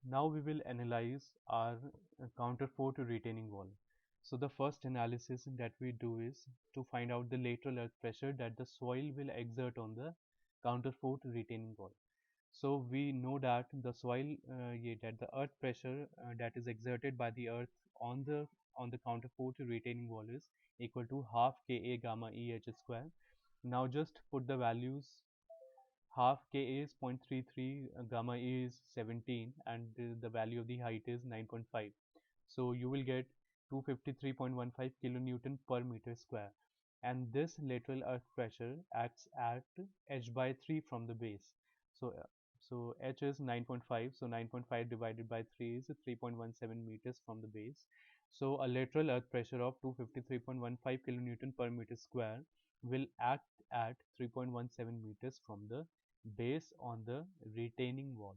Now we will analyze our counterfort retaining wall. So the first analysis that we do is to find out the lateral earth pressure that the soil will exert on the counterfort retaining wall. So we know that the soil, that the earth pressure that is exerted by the earth on the counterfort retaining wall is equal to half Ka gamma E H square. Now just put the values. Half Ka is 0.33, gamma E is 17, and the value of the height is 9.5. So you will get 253.15 kilonewton per meter square. And this lateral earth pressure acts at h by 3 from the base. So h is 9.5, so 9.5 divided by 3 is 3.17 meters from the base. So a lateral earth pressure of 253.15 kilonewton per meter square will act at 3.17 meters from the base on the retaining wall.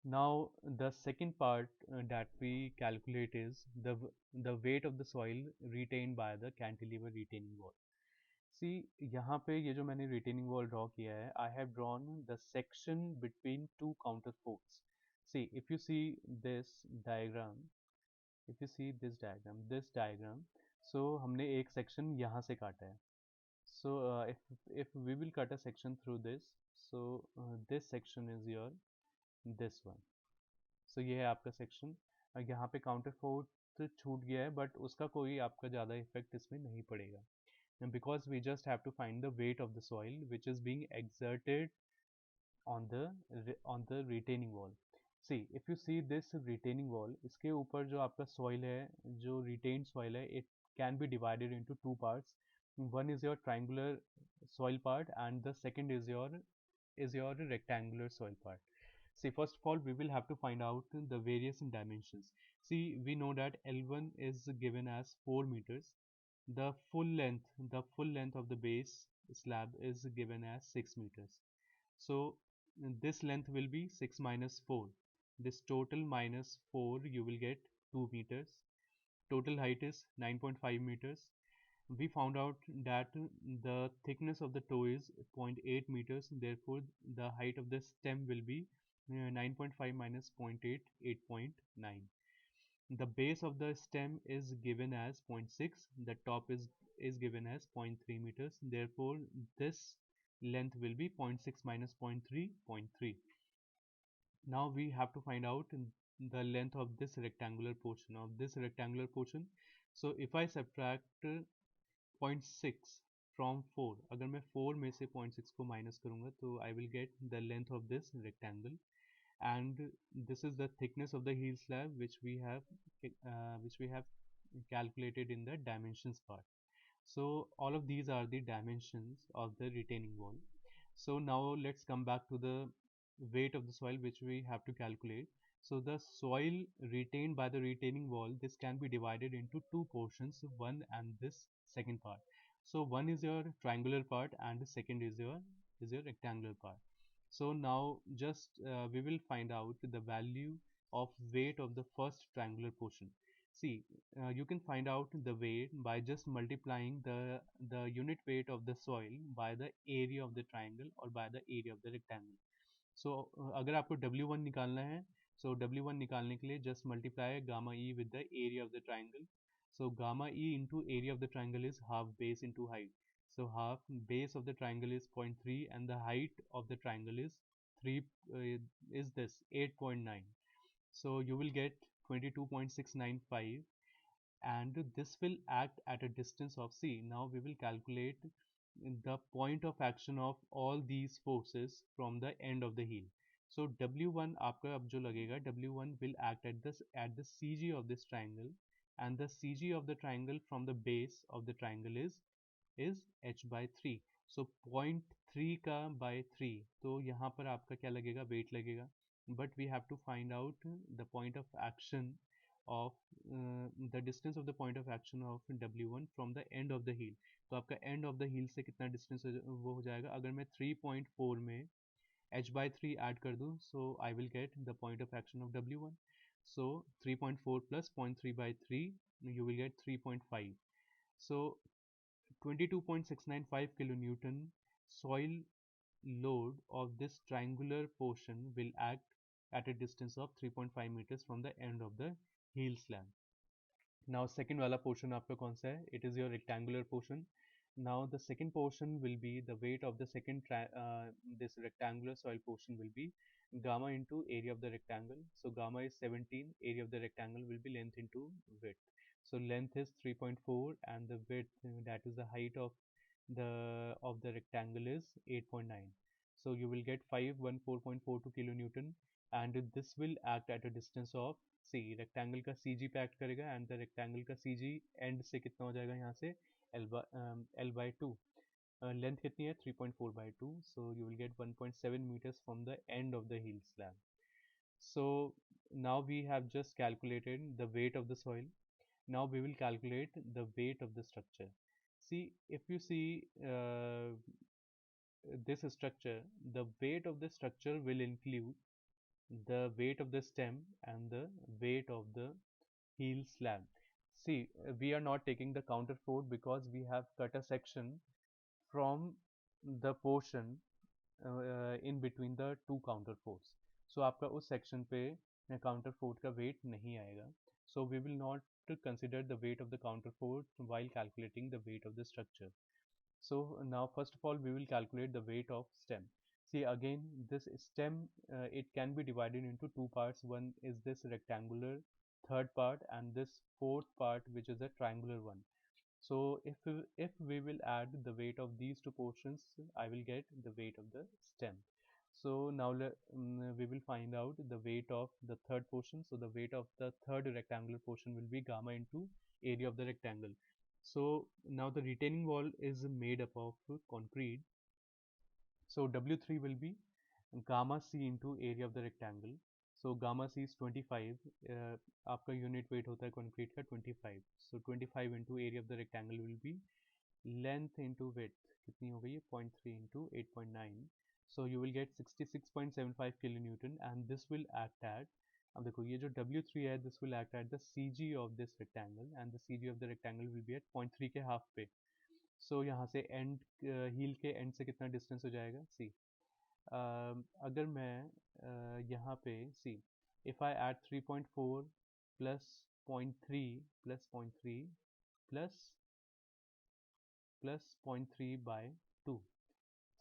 Now the second part that we calculate is the weight of the soil retained by the cantilever retaining wall. See, यहाँ पे ये जो मैंने retaining wall draw किया है, I have drawn the section between two counterforts. See, if you see this diagram, so हमने एक section यहाँ से काटा है. So if we will cut a section through this, so this section is your this one. So ये है आपका section. यहाँ पे काउंटर फोर्थ छूट गया है बट उसका कोई आपका ज़्यादा इफेक्ट इसमें नहीं पड़ेगा, because we just have to find the weight of the soil which is being exerted on the retaining wall. See, if you see this retaining wall, इसके ऊपर जो आपका soil है, जो retained soil है, it can be divided into two parts. One is your triangular soil part and the second is your rectangular soil part. See, first of all, we will have to find out the various dimensions. See, we know that L1 is given as 4 meters. The full length of the base slab is given as 6 meters. So this length will be 6 minus 4. This total minus 4, you will get 2 meters. Total height is 9.5 meters. We found out that the thickness of the toe is 0.8 meters. Therefore, the height of the stem will be 9.5 minus 0.8, 8.9. The base of the stem is given as zero point 0.6. The top is given as 0.3 meters. Therefore, this length will be 0.6 minus 0.3, 0.3. Now we have to find out the length of this rectangular portion. So if I subtract 0.6 from 4, अगर मैं 4 में से 0.6 को minus करूँगा तो I will get the length of this rectangle, and this is the thickness of the heel slab which we have calculated in the dimensions part. So all of these are the dimensions of the retaining wall. So now let's come back to the weight of the soil which we have to calculate. So the soil retained by the retaining wall, this can be divided into two portions, one and this second part. So one is your triangular part and the second is your rectangular part. So now just we will find out the value of weight of the first triangular portion. See, you can find out the weight by just multiplying the unit weight of the soil by the area of the triangle or by the area of the rectangle. So अगर आपको W1 निकालना है, so W1 निकालने के लिए just multiply gamma E with the area of the triangle. So gamma E into area of the triangle is half base into height. So half base of the triangle is 0.3 and the height of the triangle is 3 is this 8.9. So you will get 22.695, and this will act at a distance of, see, now we will calculate the point of action of all these forces from the end of the heel. So W1 आपका अब जो लगेगा, W1 will act at the CG of this triangle, and the CG of the triangle from the base of the triangle is h by 3. So 0.3 का by 3, तो यहाँ पर आपका क्या लगेगा, weight लगेगा. But we have to find out the point of action of the distance of the point of action of W1 from the end of the heel. तो आपका end of the heel से कितना distance वो हो जाएगा. अगर मैं 3.4 में h by 3 add कर दूँ, so I will get the point of action of W1. So 3.4 plus 0.3 by 3, you will get 3.5. So 22.695 kilonewton soil load of this triangular portion will act at a distance of 3.5 meters from the end of the heel slab. Now second वाला portion आपका कौन सा है? It is your rectangular portion. Now the second portion will be the weight of the this rectangular soil portion will be gamma into area of the rectangle. So gamma is 17, area of the rectangle will be length into width. So length is 3.4 and the width, that is the height of the rectangle, is 8.9. So you will get 514.42 kilonewton, and this will act at a distance of, C rectangle का C जी पे act करेगा and the rectangle का C ji and से कितना हो जाएगा यहाँ से एल बाई टू. लेंथ कितनी है 3.4 by 2, so you will get 1.7 meters from the end of the heel slab. So now we have just calculated the weight of the soil. Now we will calculate the weight of the structure. See, if you see this structure, the weight of the structure will include the weight of the stem and the weight of the heel slab. See, we are not taking the counterfort because we have cut a section from the portion in between the two counterforts. So आपका उस section पे counterfort का weight नहीं आएगा. So we will not consider the weight of the counterfort while calculating the weight of the structure. So now first of all we will calculate the weight of stem. See, again this stem, it can be divided into two parts. One is this rectangular third part and this fourth part, which is a triangular one. So if we will add the weight of these two portions, I will get the weight of the stem. So now we will find out the weight of the third portion. So the weight of the third rectangular portion will be gamma into area of the rectangle. So now the retaining wall is made up of concrete. So W3 will be gamma C into area of the rectangle. So gamma C is 25. आपका unit weight होता है concrete का 25. So 25 into area of the rectangle will be length into width. कितनी हो गई है 0.3 into 8.9. So you will get 66.75 kilonewton and this will act at, अब देखो ये जो W3 है, this will act at the CG of this rectangle and the CG of the rectangle will be at 0.3 के half पे. So यहाँ से end heel के end से कितना distance हो जाएगा? See, अगर मैं यहाँ पे see, if I add 3.4 plus 0.3 plus 0.3 plus 0.3 by 2,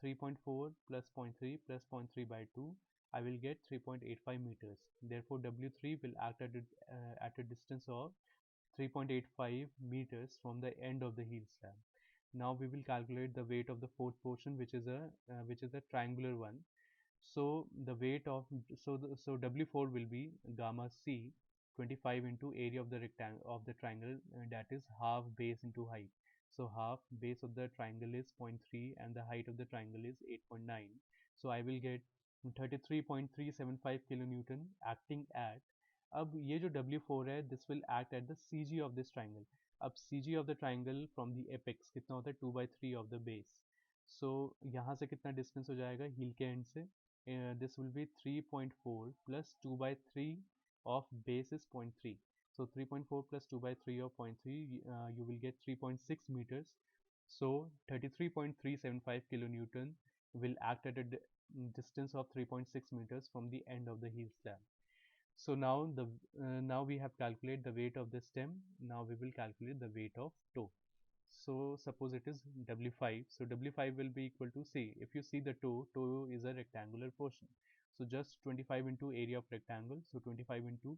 3.4 plus 0.3 plus 0.3 by 2, I will get 3.85 meters. Therefore W3 will act at a distance of 3.85 meters from the end of the heel slab. Now we will calculate the weight of the fourth portion, which is a triangular one. So the weight of, so W4 will be gamma C 25 into area of the rectangle of the triangle, that is half base into height. So half base of the triangle is 0.3 and the height of the triangle is 8.9. So I will get 33.375 kilonewton acting at, अब ये जो W4 है, this will act at the CG of this triangle. अब CG of the triangle from the apex कितना होता है 2/3 of the base. So यहाँ से कितना distance हो जाएगा heel के end से? This will be 3.4 plus 2/3 of base is 0.3. So 3.4 plus 2/3 of 0.3, you will get 3.6 meters. So 33.375 kilonewton will act at a distance of 3.6 meters from the end of the heel slab. So now we have calculated the weight of the stem. Now we will calculate the weight of toe. So suppose it is W5. So W5 will be equal to, say, if you see the toe is a rectangular portion. So just 25 into area of rectangle. So 25 into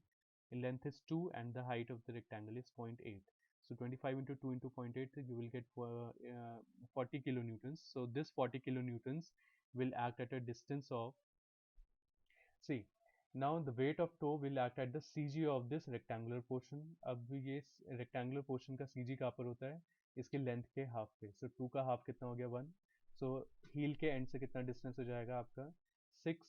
length is 2 and the height of the rectangle is 0.8. So 25 into 2 into 0.8, you will get 40 kilonewtons. So this 40 kilonewtons will act at a distance of, see, now the weight of toe will act at the CG of this rectangular portion. अब ये rectangular portion का CG कहाँ पर होता है? इसके length के half पे. So 2 का half कितना हो गया 1. So heel के end से कितना distance हो जाएगा आपका 6.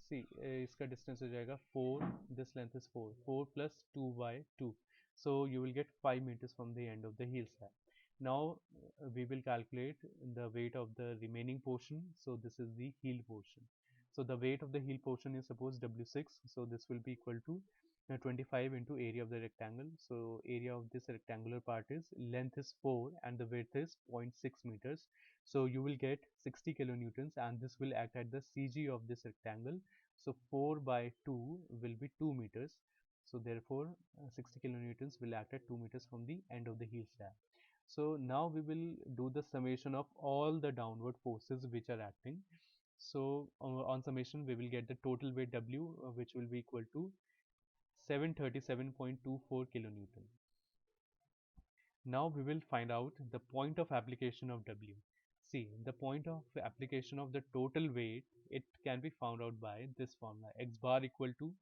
See, इसका distance हो जाएगा 4. This length is 4. 4 plus 2 by 2. So you will get 5 meters from the end of the heel slab. Now we will calculate the weight of the remaining portion. So this is the heel portion. So the weight of the heel portion is suppose W6. So this will be equal to 25 into area of the rectangle. So area of this rectangular part is, length is 4 and the width is 0.6 meters. So you will get 60 kilonewtons, and this will act at the CG of this rectangle. So 4 by 2 will be 2 meters. So therefore 60 kilonewtons will act at 2 meters from the end of the heel slab. So now we will do the summation of all the downward forces which are acting. So on summation we will get the total weight W, which will be equal to 737.24 kilonewton. Now we will find out the point of application of W. See, the point of application of the total weight, it can be found out by this formula, x bar equal to,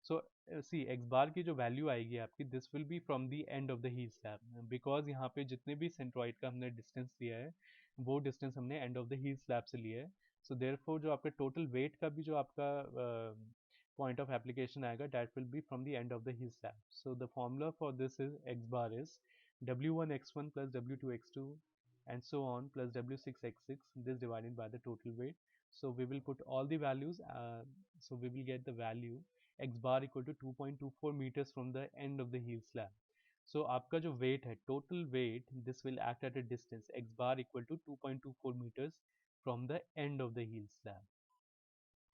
so see x bar की जो value आएगी आपकी, this will be from the end of the heel slab, because यहाँ पे जितने भी centroid का हमने डिस्टेंस लिया है वो डिस्टेंस हमने end of the heel slab से लिया है. So therefore जो आपका टोटल वेट का भी जो आपका point of application आएगा, that will be from the end of the heel slab. So the formula for this is x bar is w1 x1 plus w2 x2 and so on plus w6 x6, this divided by the total weight. So we will put all the values, so we will get the value x bar equal to 2.24 meters from the end of the heel slab. So आपका जो weight है, total weight, this will act at a distance x bar equal to 2.24 meters from the end of the heel slab.